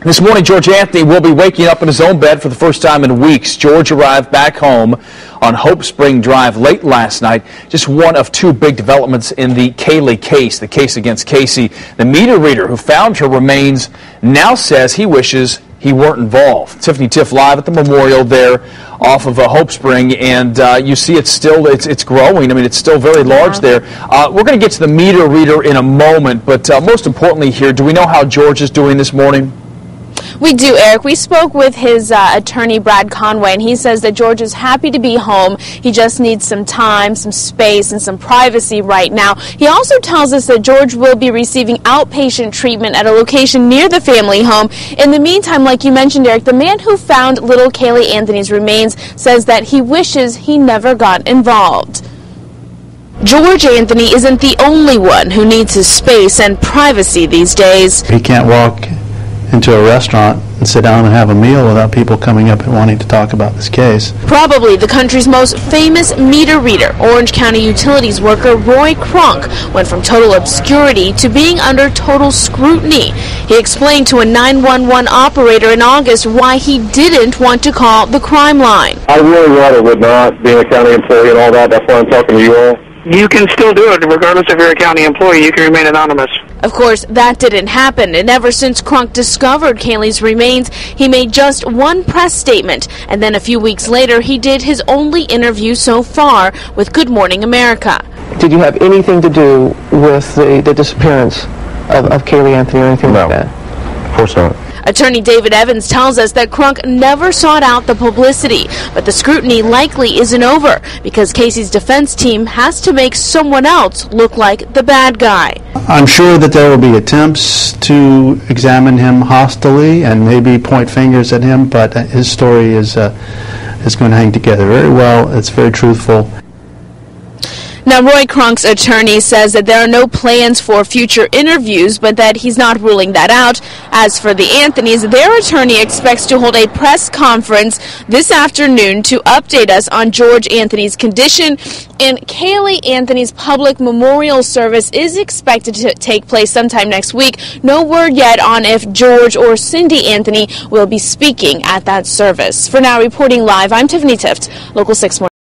This morning, George Anthony will be waking up in his own bed for the first time in weeks. George arrived back home on Hope Spring Drive late last night. Just one of two big developments in the Kaylee case, the case against Casey. The meter reader who found her remains now says he wishes he weren't involved. Tiffany Tiff live at the memorial there off of Hope Spring, and you see it's growing. I mean, it's still very large there. We're going to get to the meter reader in a moment, but most importantly here, do we know how George is doing this morning? We do, Eric. We spoke with his attorney, Brad Conway, and he says that George is happy to be home. He just needs some time, some space, and some privacy right now. He also tells us that George will be receiving outpatient treatment at a location near the family home. In the meantime, like you mentioned, Eric, the man who found little Kaylee Anthony's remains says that he wishes he never got involved. George Anthony isn't the only one who needs his space and privacy these days. He can't walk into a restaurant and sit down and have a meal without people coming up and wanting to talk about this case. Probably the country's most famous meter reader, Orange County Utilities worker Roy Kronk, went from total obscurity to being under total scrutiny. He explained to a 911 operator in August why he didn't want to call the crime line. I really rather would not, being a county employee and all that. That's why I'm talking to you all. You can still do it, regardless if you're a county employee. You can remain anonymous. Of course, that didn't happen, and ever since Kronk discovered Kaylee's remains, he made just one press statement, and then a few weeks later, he did his only interview so far with Good Morning America. Did you have anything to do with the disappearance of Kaylee Anthony or anything like that? No, of course not. Attorney David Evans tells us that Kronk never sought out the publicity, but the scrutiny likely isn't over because Casey's defense team has to make someone else look like the bad guy. I'm sure that there will be attempts to examine him hostilely and maybe point fingers at him, but his story is going to hang together very well. It's very truthful. Now, Roy Kronk's attorney says that there are no plans for future interviews, but that he's not ruling that out. As for the Anthonys, their attorney expects to hold a press conference this afternoon to update us on George Anthony's condition. And Kaylee Anthony's public memorial service is expected to take place sometime next week. No word yet on if George or Cindy Anthony will be speaking at that service. For now, reporting live, I'm Tiffany Tift, Local 6 Morning.